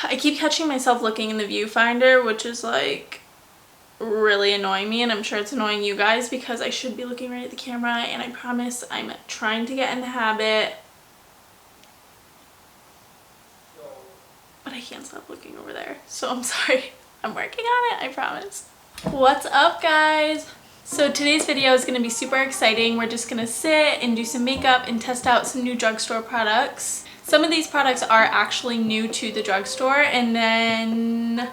I keep catching myself looking in the viewfinder, which is like really annoying me, and I'm sure it's annoying you guys because I should be looking right at the camera, and I promise I'm trying to get in the habit. But I can't stop looking over there, so I'm sorry. I'm working on it, I promise. What's up, guys? So today's video is going to be super exciting. We're just going to sit and do some makeup and test out some new drugstore products. Some of these products are actually new to the drugstore, and then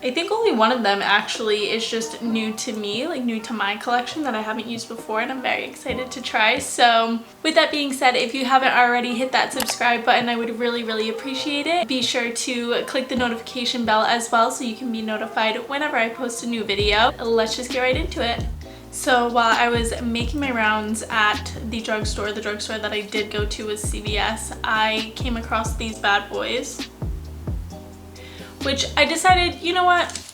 I think only one of them actually is just new to me, like new to my collection that I haven't used before, and I'm very excited to try. So with that being said, if you haven't already, hit that subscribe button. I would really appreciate it. Be sure to click the notification bell as well so you can be notified whenever I post a new video. Let's just get right into it. So while I was making my rounds at the drugstore that I did go to was CVS, I came across these bad boys, which I decided, you know what,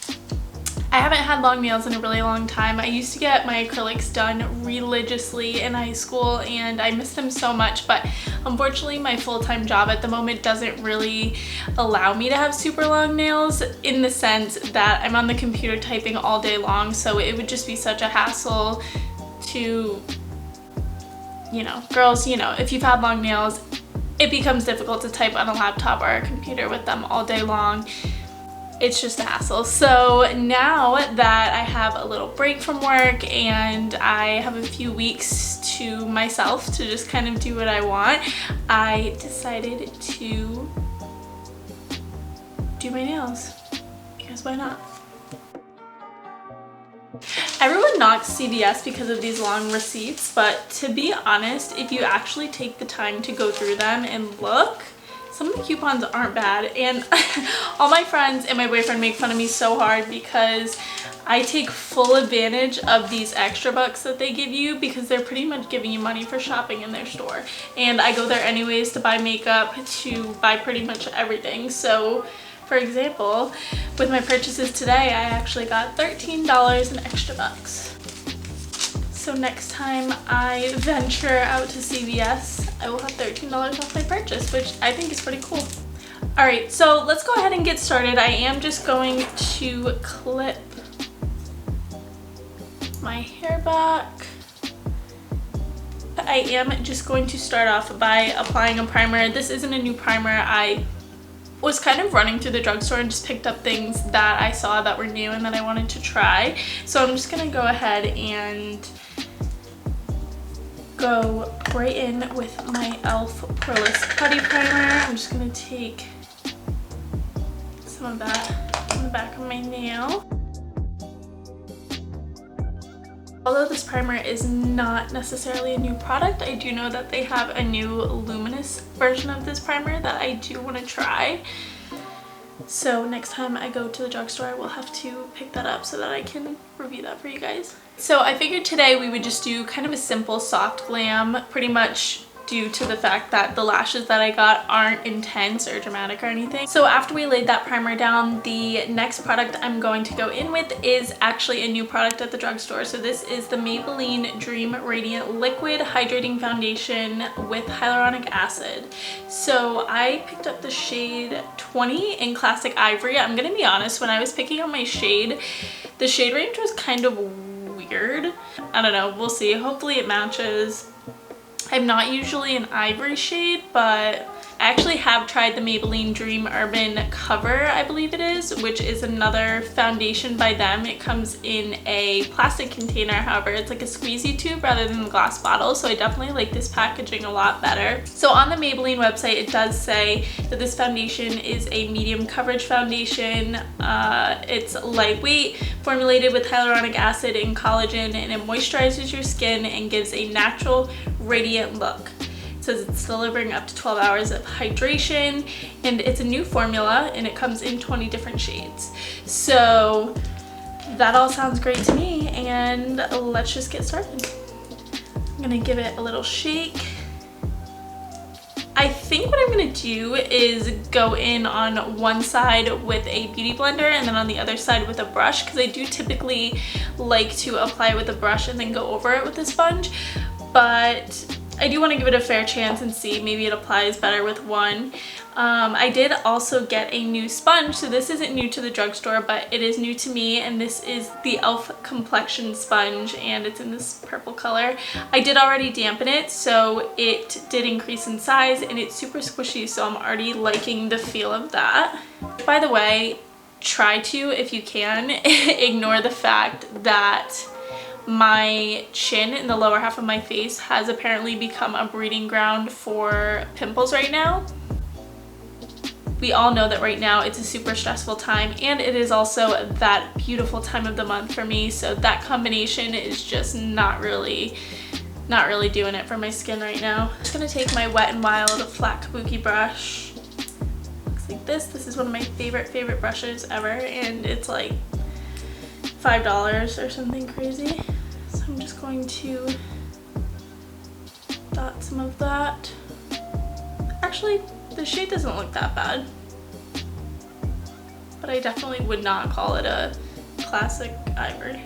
I haven't had long nails in a really long time. I used to get my acrylics done religiously in high school and I miss them so much, but unfortunately my full-time job at the moment doesn't really allow me to have super long nails, in the sense that I'm on the computer typing all day long, so it would just be such a hassle to, you know, girls, you know, if you've had long nails, it becomes difficult to type on a laptop or a computer with them all day long. It's just a hassle. So now that I have a little break from work and I have a few weeks to myself to just kind of do what I want, I decided to do my nails, because why not? Everyone knocks CVS because of these long receipts, but to be honest, if you actually take the time to go through them and look, some of the coupons aren't bad. And all my friends and my boyfriend make fun of me so hard because I take full advantage of these extra bucks that they give you, because they're pretty much giving you money for shopping in their store. And I go there anyways to buy makeup, to buy pretty much everything. So for example, with my purchases today, I actually got $13 in extra bucks. So next time I venture out to CVS, I will have $13 off my purchase, which I think is pretty cool. All right, so let's go ahead and get started. I am just going to clip my hair back. I am just going to start off by applying a primer. This isn't a new primer. I was kind of running through the drugstore and just picked up things that I saw that were new and that I wanted to try. So I'm just gonna go ahead and go right in with my e.l.f. Poreless Putty Primer. I'm just gonna take some of that on the back of my nail. Although this primer is not necessarily a new product, I do know that they have a new luminous version of this primer that I do want to try. So next time I go to the drugstore, I will have to pick that up so that I can review that for you guys. So I figured today we would just do kind of a simple soft glam, pretty much due to the fact that the lashes that I got aren't intense or dramatic or anything. So after we laid that primer down, the next product I'm going to go in with is actually a new product at the drugstore. So this is the Maybelline Dream Radiant Liquid Hydrating Foundation with Hyaluronic Acid. So I picked up the shade 20 in Classic Ivory. I'm gonna be honest, when I was picking out my shade, the shade range was kind of weird. I don't know, we'll see. Hopefully it matches. I'm not usually an ivory shade, but I actually have tried the Maybelline Dream Urban Cover, I believe it is, which is another foundation by them. It comes in a plastic container, however, it's like a squeezy tube rather than the glass bottle, so I definitely like this packaging a lot better. So on the Maybelline website, it does say that this foundation is a medium coverage foundation. It's lightweight, formulated with hyaluronic acid and collagen, and it moisturizes your skin and gives a natural, radiant look. It says it's delivering up to 12 hours of hydration, and it's a new formula and it comes in 20 different shades. So that all sounds great to me, and let's just get started. I'm gonna give it a little shake. I think what I'm gonna do is go in on one side with a beauty blender and then on the other side with a brush, because I do typically like to apply with a brush and then go over it with a sponge. But I do want to give it a fair chance and see, maybe it applies better with one. I did also get a new sponge, so this isn't new to the drugstore, but it is new to me, and this is the e.l.f. complexion sponge, and it's in this purple color. I did already dampen it, so it did increase in size, and it's super squishy, so I'm already liking the feel of that. By the way, try to, if you can, ignore the fact that my chin in the lower half of my face has apparently become a breeding ground for pimples right now. We all know that right now it's a super stressful time, and it is also that beautiful time of the month for me, so that combination is just not really doing it for my skin right now. I'm just gonna take my Wet n Wild flat kabuki brush. Looks like this. This is one of my favorite brushes ever, and it's like $5 or something crazy. So I'm just going to dot some of that. Actually, the shade doesn't look that bad, but I definitely would not call it a classic Ivory.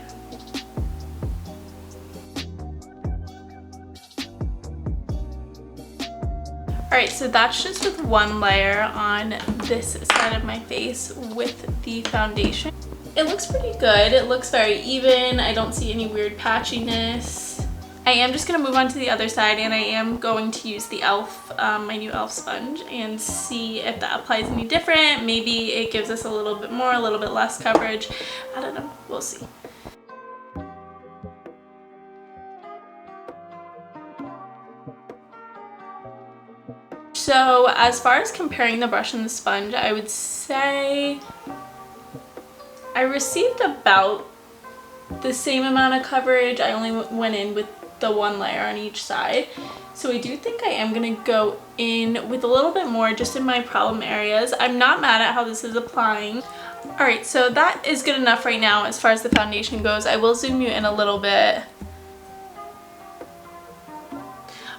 Alright, so that's just with one layer on this side of my face with the foundation. It looks pretty good. It looks very even. I don't see any weird patchiness. I am just going to move on to the other side, and I am going to use the e.l.f., my new e.l.f. sponge, and see if that applies any different. Maybe it gives us a little bit more, a little bit less coverage. I don't know. We'll see. So as far as comparing the brush and the sponge, I would say I received about the same amount of coverage. I only went in with the one layer on each side. So I do think I am going to go in with a little bit more just in my problem areas. I'm not mad at how this is applying. Alright, so that is good enough right now as far as the foundation goes. I will zoom you in a little bit.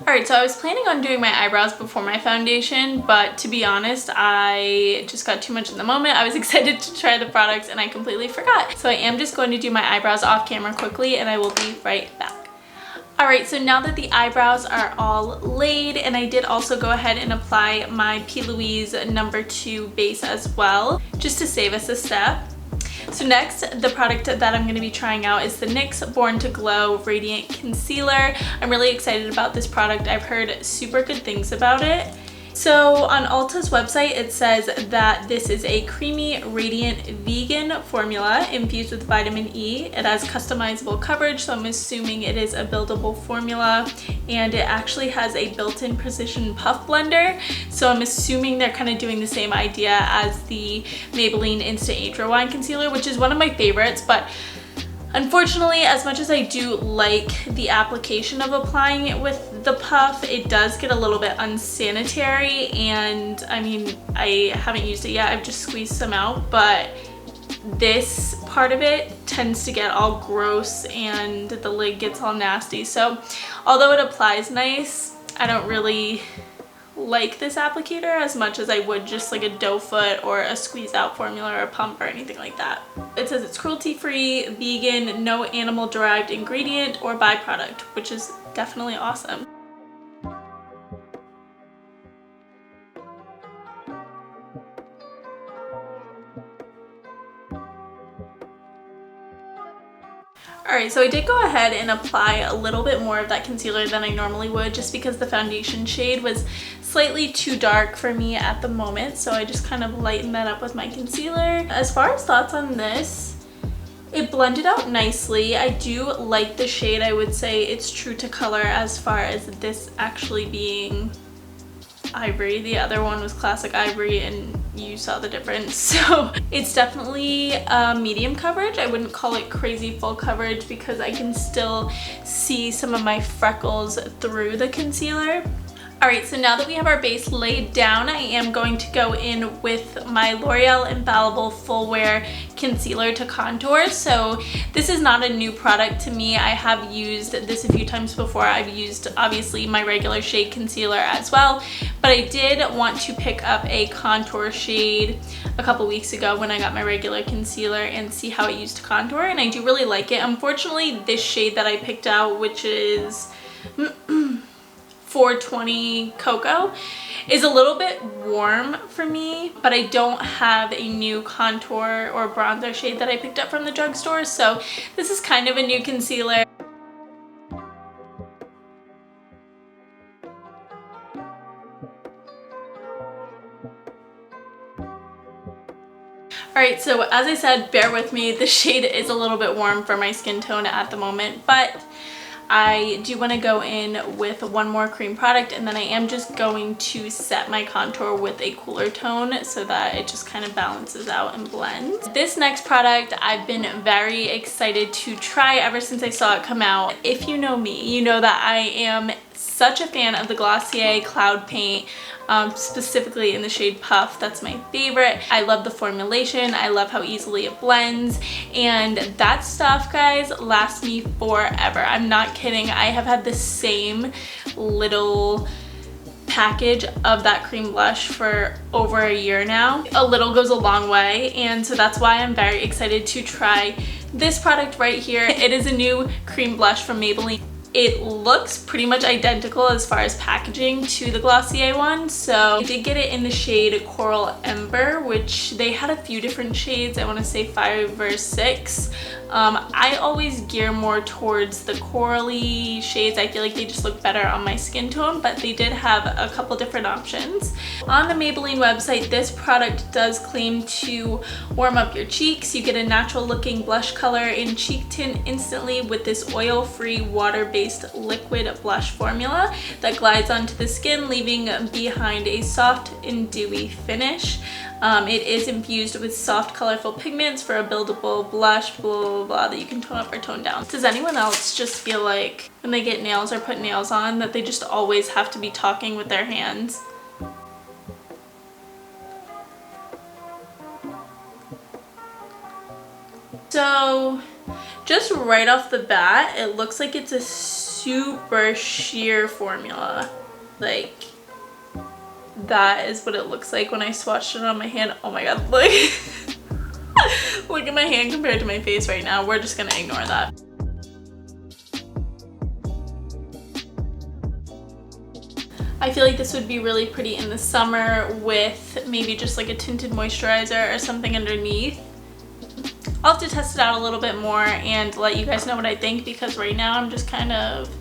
Alright, so I was planning on doing my eyebrows before my foundation, but to be honest, I just got too much in the moment. I was excited to try the products and I completely forgot. So I am just going to do my eyebrows off camera quickly, and I will be right back. Alright, so now that the eyebrows are all laid, and I did also go ahead and apply my P. Louise No. 2 base as well, just to save us a step. So next, the product that I'm going to be trying out is the NYX Born to Glow Radiant Concealer. I'm really excited about this product. I've heard super good things about it. So on Ulta's website, it says that this is a creamy, radiant, vegan formula infused with vitamin E. It has customizable coverage, so I'm assuming it is a buildable formula, and it actually has a built-in precision puff blender. So I'm assuming they're kind of doing the same idea as the Maybelline Instant Age Rewind Concealer, which is one of my favorites, but unfortunately, as much as I do like the application of applying it with the puff, it does get a little bit unsanitary, and I mean, I haven't used it yet. I've just squeezed some out, but this part of it tends to get all gross and the lid gets all nasty. So although it applies nice, I don't really like this applicator as much as I would just like a doe foot or a squeeze out formula or a pump or anything like that. It says it's cruelty free, vegan, no animal derived ingredient or byproduct, which is definitely awesome. Alright, so I did go ahead and apply a little bit more of that concealer than I normally would, just because the foundation shade was slightly too dark for me at the moment, so I just kind of lightened that up with my concealer. As far as thoughts on this, it blended out nicely. I do like the shade. I would say it's true to color as far as this actually being Ivory. The other one was classic Ivory and you saw the difference. So it's definitely medium coverage. I wouldn't call it crazy full coverage because I can still see some of my freckles through the concealer. Alright, so now that we have our base laid down, I am going to go in with my L'Oreal Infallible Full Wear Concealer to Contour. So this is not a new product to me. I have used this a few times before. I've used, obviously, my regular shade concealer as well. But I did want to pick up a contour shade a couple weeks ago when I got my regular concealer and see how it used to contour. And I do really like it. Unfortunately, this shade that I picked out, which is 420 Cocoa is a little bit warm for me, but I don't have a new contour or bronzer shade that I picked up from the drugstore, so this is kind of a new concealer. Alright, so as I said, bear with me, the shade is a little bit warm for my skin tone at the moment, but I do want to go in with one more cream product, and then I am just going to set my contour with a cooler tone so that it just kind of balances out and blends. This next product I've been very excited to try ever since I saw it come out. If you know me, you know that I am such a fan of the Glossier Cloud Paint, specifically in the shade Puff. That's my favorite. I love the formulation. I love how easily it blends, and that stuff, guys, lasts me forever. I'm not kidding. I have had the same little package of that cream blush for over a year now. A little goes a long way, and so that's why I'm very excited to try this product right here. It is a new cream blush from Maybelline. It looks pretty much identical as far as packaging to the Glossier one. So I did get it in the shade Coral Ember, which they had a few different shades. I want to say 5 or 6. I always gear more towards the corally shades. I feel like they just look better on my skin tone, but they did have a couple different options. On the Maybelline website, this product does claim to warm up your cheeks. You get a natural looking blush color and cheek tint instantly with this oil-free, water-based liquid blush formula that glides onto the skin, leaving behind a soft and dewy finish. It is infused with soft, colorful pigments for a buildable blush, blah, blah, blah, that you can tone up or tone down. Does anyone else just feel like when they get nails or put nails on that they just always have to be talking with their hands? So, just right off the bat, it looks like it's a super sheer formula. Like, that is what it looks like when I swatched it on my hand. Oh my god, look. Look at my hand compared to my face right now. We're just gonna ignore that. I feel like this would be really pretty in the summer with maybe just like a tinted moisturizer or something underneath. I'll have to test it out a little bit more and let you guys know what I think, because right now I'm just kind of,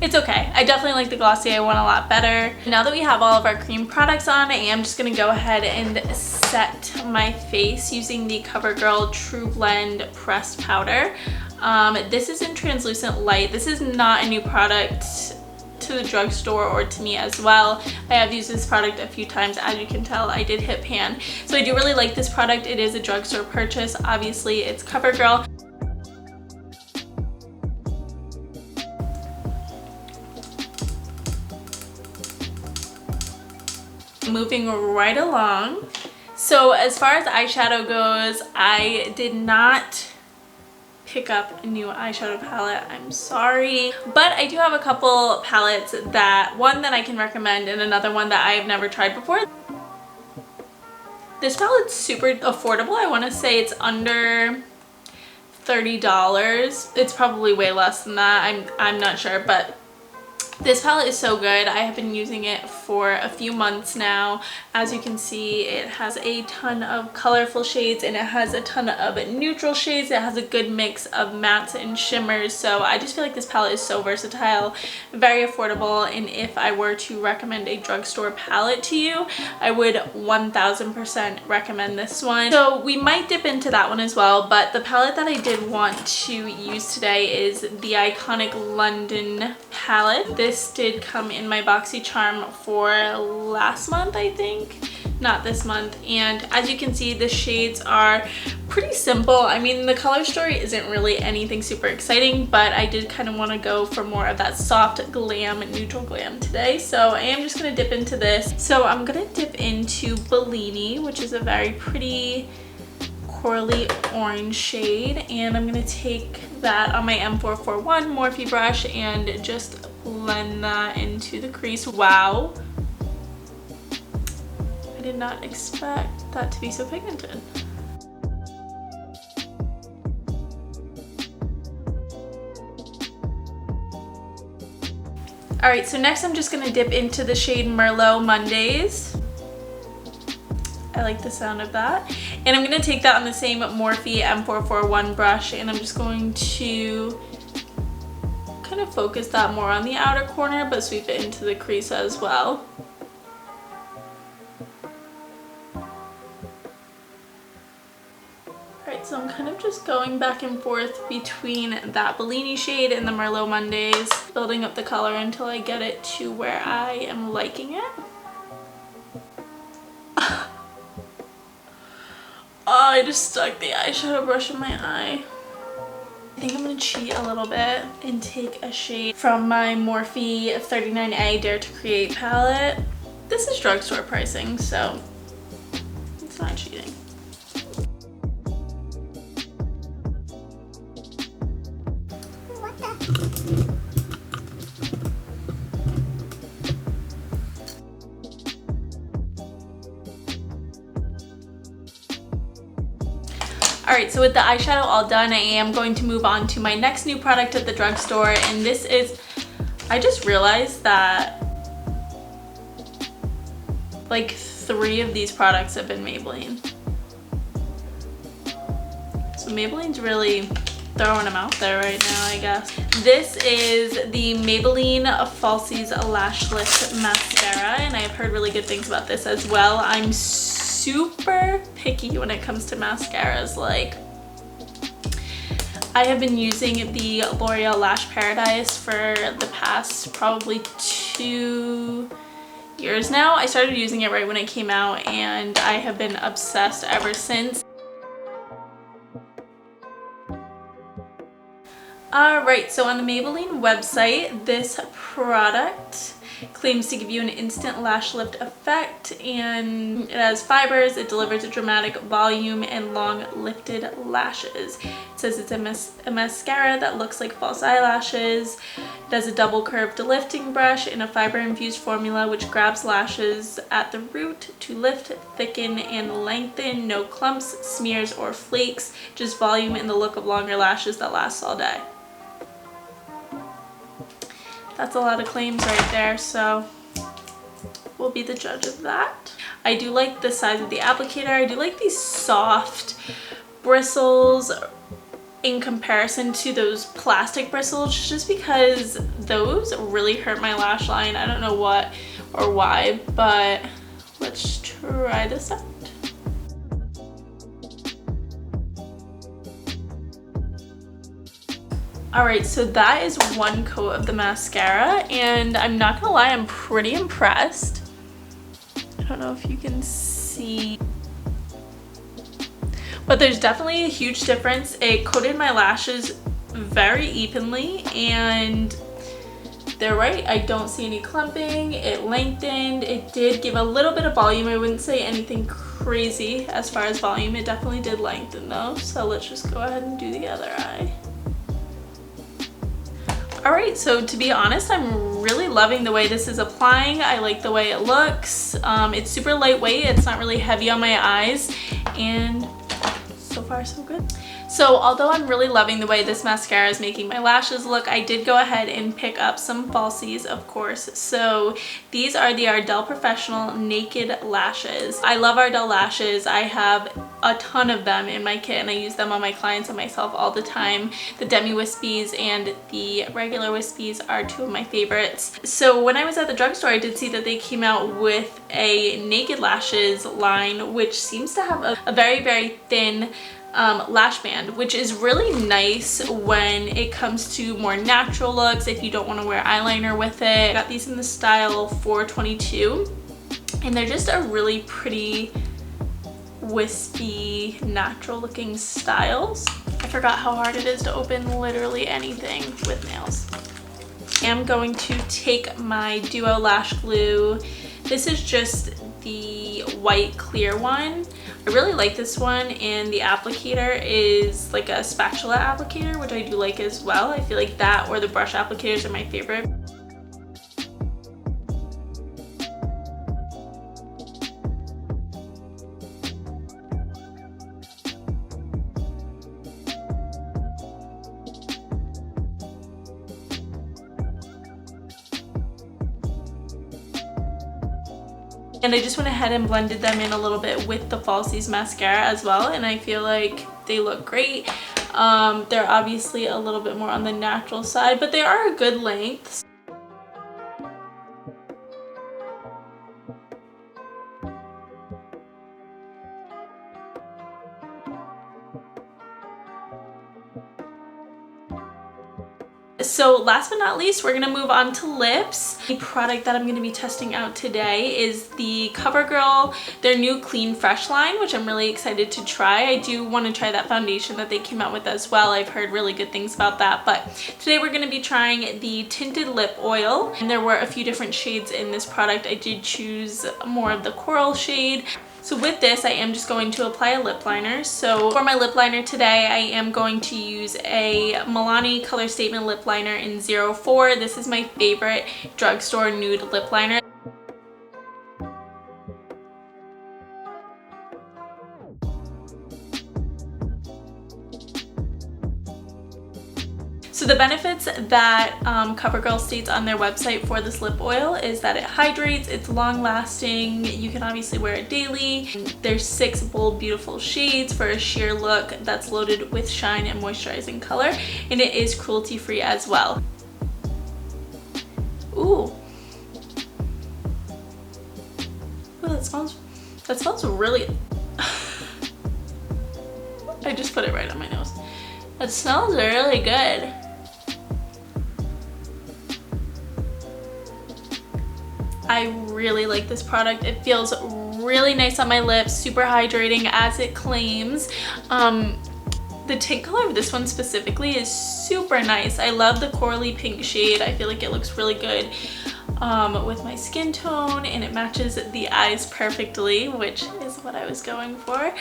it's okay. I definitely like the Glossier one a lot better. Now that we have all of our cream products on, I am just going to go ahead and set my face using the Covergirl Trublend Pressed Powder. This is in Translucent Light. This is not a new product to the drugstore or to me as well. I have used this product a few times. As you can tell, I did hit pan. So I do really like this product. It is a drugstore purchase. Obviously, it's Covergirl. Moving right along. So as far as eyeshadow goes, I did not pick up a new eyeshadow palette. I'm sorry. But I do have a couple palettes, one that I can recommend and another one that I have never tried before. This palette's super affordable. I want to say it's under $30. It's probably way less than that. I'm not sure, but this palette is so good. I have been using it for a few months now. As you can see, it has a ton of colorful shades and it has a ton of neutral shades. It has a good mix of mattes and shimmers. So I just feel like this palette is so versatile, very affordable, and if I were to recommend a drugstore palette to you, I would 1000% recommend this one. So we might dip into that one as well, but the palette that I did want to use today is the iconic London palette. This did come in my BoxyCharm for last month, I think. Not this month. And as you can see, the shades are pretty simple. I mean, the color story isn't really anything super exciting, but I did kind of want to go for more of that soft glam, neutral glam today. So I am just going to dip into this. So I'm going to dip into Milani, which is a very pretty corally orange shade, and I'm going to take that on my M441 Morphe brush and just blend that into the crease. Wow, I did not expect that to be so pigmented. Alright, so next I'm just going to dip into the shade Merlot Mondays. I like the sound of that. And I'm going to take that on the same Morphe M441 brush, and I'm just going to kind of focus that more on the outer corner, but sweep it into the crease as well. Alright, so I'm kind of just going back and forth between that Bellini shade and the Merlot Mondays, building up the color until I get it to where I am liking it. Oh, I just stuck the eyeshadow brush in my eye. I think I'm going to cheat a little bit and take a shade from my Morphe 39A Dare to Create palette. This is drugstore pricing, so it's not cheating. Alright, so with the eyeshadow all done, I am going to move on to my next new product at the drugstore, and this is, I just realized that like 3 of these products have been Maybelline. So Maybelline's really throwing them out there right now, I guess. This is the Maybelline Falsies Lash Lift Mascara, and I've heard really good things about this as well. I'm super picky when it comes to mascaras. Like, I have been using the L'Oreal Lash Paradise for the past probably 2 years now. I started using it right when it came out, and I have been obsessed ever since. Alright, so on the Maybelline website, this product claims to give you an instant lash lift effect, and it has fibers, it delivers a dramatic volume and long lifted lashes. It says it's a mascara that looks like false eyelashes. It has a double curved lifting brush and a fiber infused formula which grabs lashes at the root to lift, thicken, and lengthen. No clumps, smears, or flakes, just volume and the look of longer lashes that last all day. That's a lot of claims right there, so we'll be the judge of that. I do like the size of the applicator. I do like these soft bristles in comparison to those plastic bristles, just because those really hurt my lash line. I don't know what or why, but let's try this out. Alright, so that is one coat of the mascara, and I'm not gonna lie, I'm pretty impressed. I don't know if you can see, but there's definitely a huge difference. It coated my lashes very evenly, and they're right, I don't see any clumping. It lengthened. It did give a little bit of volume. I wouldn't say anything crazy as far as volume. It definitely did lengthen though, so let's just go ahead and do the other eye. Alright, so to be honest, I'm really loving the way this is applying. I like the way it looks. It's super lightweight, it's not really heavy on my eyes, and so far so good. So although I'm really loving the way this mascara is making my lashes look, I did go ahead and pick up some falsies, of course. So these are the Ardell Professional Naked Lashes. I love Ardell lashes. I have a ton of them in my kit, and I use them on my clients and myself all the time. The Demi Wispies and the regular Wispies are 2 of my favorites. So when I was at the drugstore, I did see that they came out with a Naked Lashes line, which seems to have a very, very thin lash band, which is really nice when it comes to more natural looks, if you don't want to wear eyeliner with it. I got these in the style 422, and they're just a really pretty wispy, natural looking styles. I forgot how hard it is to open literally anything with nails. I'm going to take my Duo Lash Glue. This is just the white clear one. I really like this one, and the applicator is like a spatula applicator, which I do like as well. I feel like that or the brush applicators are my favorite. And I just went ahead and blended them in a little bit with the Falsies mascara as well, and I feel like they look great. They're obviously a little bit more on the natural side, but they are a good length. So last but not least, we're gonna move on to lips. The product that I'm gonna be testing out today is the Covergirl, their new Clean Fresh line, which I'm really excited to try. I do want to try that foundation that they came out with as well. I've heard really good things about that, but today we're gonna be trying the tinted lip oil, and there were a few different shades in this product. I did choose more of the coral shade. So with this, I am just going to apply a lip liner. So for my lip liner today, I am going to use a Milani Color Statement lip liner in 04. This is my favorite drugstore nude lip liner. So the benefits that Covergirl states on their website for this lip oil is that it hydrates, it's long lasting, you can obviously wear it daily. There's 6 bold, beautiful shades for a sheer look that's loaded with shine and moisturizing color, and it is cruelty free as well. Ooh. Ooh, that smells really... I just put it right on my nose. That smells really good. I really like this product. It feels really nice on my lips, super hydrating as it claims. The tint color of this one specifically is super nice. I love the corally pink shade. I feel like it looks really good with my skin tone, and it matches the eyes perfectly, which is what I was going for.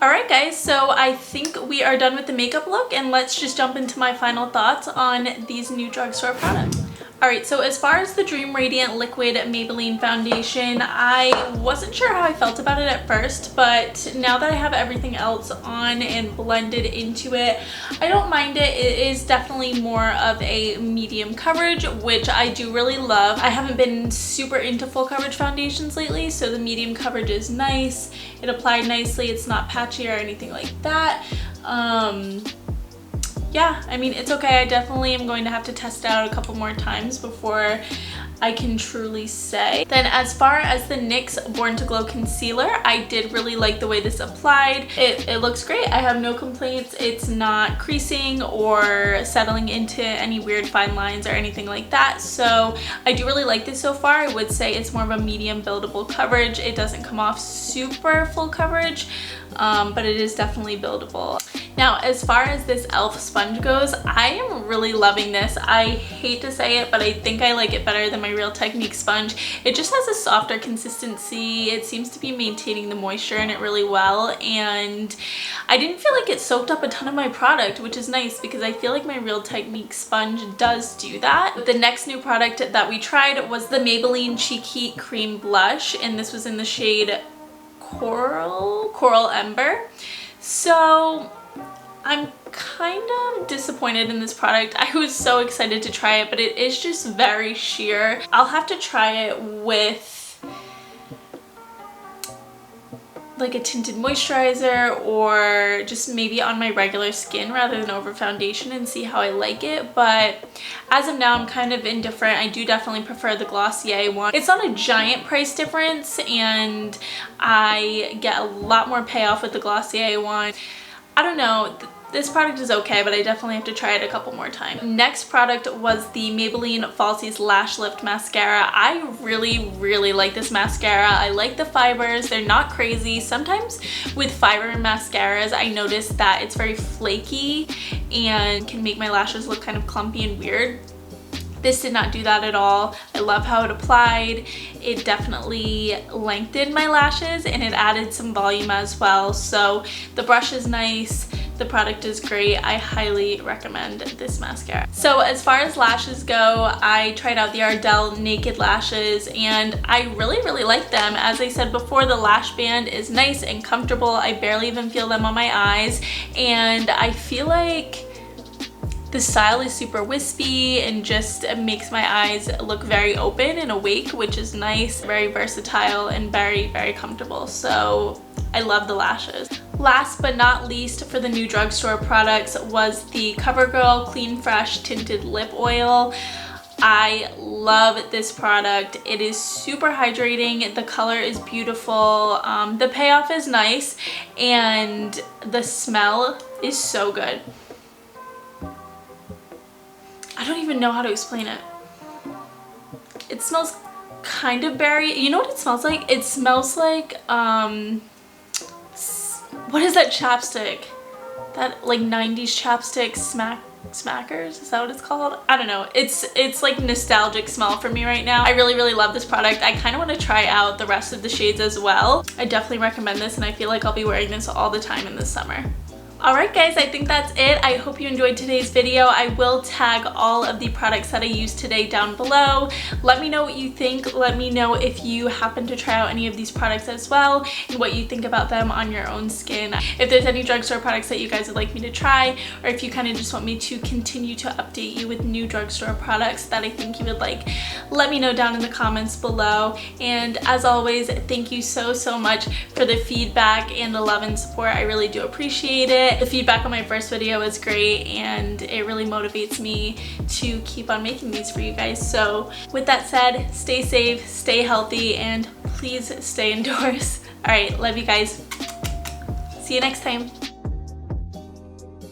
Alright guys, so I think we are done with the makeup look, and let's just jump into my final thoughts on these new drugstore products. Alright, so as far as the Dream Radiant Liquid Maybelline Foundation, I wasn't sure how I felt about it at first, but now that I have everything else on and blended into it, I don't mind it. It is definitely more of a medium coverage, which I do really love. I haven't been super into full coverage foundations lately, so the medium coverage is nice. It applied nicely, it's not patchy or anything like that. Yeah, I mean, it's okay. I definitely am going to have to test it out a couple more times before I can truly say. Then as far as the NYX Born to Glow Concealer, I did really like the way this applied. It looks great. I have no complaints. It's not creasing or settling into any weird fine lines or anything like that. So I do really like this so far. I would say it's more of a medium buildable coverage. It doesn't come off super full coverage, but it is definitely buildable. Now, as far as this e.l.f. sponge goes, I am really loving this. I hate to say it, but I think I like it better than my Real Technique sponge. It just has a softer consistency. It seems to be maintaining the moisture in it really well, and I didn't feel like it soaked up a ton of my product, which is nice because I feel like my Real Technique sponge does do that. The next new product that we tried was the Maybelline Cheekheat Cream Blush, and this was in the shade Coral Ember. So I'm kind of disappointed in this product. I was so excited to try it, but it is just very sheer. I'll have to try it with like a tinted moisturizer, or just maybe on my regular skin rather than over foundation, and see how I like it. But as of now, I'm kind of indifferent. I do definitely prefer the Glossier one. It's not a giant price difference, and I get a lot more payoff with the Glossier one. I don't know, this product is okay, but I definitely have to try it a couple more times. Next product was the Maybelline Falsies Lash Lift Mascara. I really like this mascara. I like the fibers. They're not crazy. Sometimes with fiber mascaras, I notice that it's very flaky and can make my lashes look kind of clumpy and weird. This did not do that at all. I love how it applied. It definitely lengthened my lashes, and it added some volume as well. So the brush is nice. The product is great. I highly recommend this mascara. So as far as lashes go, I tried out the Ardell Naked Lashes and I really like them. As I said before, the lash band is nice and comfortable. I barely even feel them on my eyes, and I feel like the style is super wispy and just makes my eyes look very open and awake, which is nice, very versatile, and very comfortable. So I love the lashes. Last but not least for the new drugstore products was the Covergirl Clean Fresh Tinted Lip Oil. I love this product. It is super hydrating. The color is beautiful. The payoff is nice, and the smell is so good. I don't even know how to explain it. It smells kind of berry. You know what it smells like? It smells like, what is that chapstick? That like 90s chapstick Smackers? Is that what it's called? I don't know. It's like nostalgic smell for me right now. I really love this product. I kind of want to try out the rest of the shades as well. I definitely recommend this, and I feel like I'll be wearing this all the time in the summer. Alright guys, I think that's it. I hope you enjoyed today's video. I will tag all of the products that I used today down below. Let me know what you think. Let me know if you happen to try out any of these products as well and what you think about them on your own skin. If there's any drugstore products that you guys would like me to try, or if you kind of just want me to continue to update you with new drugstore products that I think you would like, let me know down in the comments below. And as always, thank you so much for the feedback and the love and support. I really do appreciate it. The feedback on my first video was great, and it really motivates me to keep on making these for you guys. So with that said, stay safe, stay healthy, and please stay indoors. All right, love you guys. See you next time.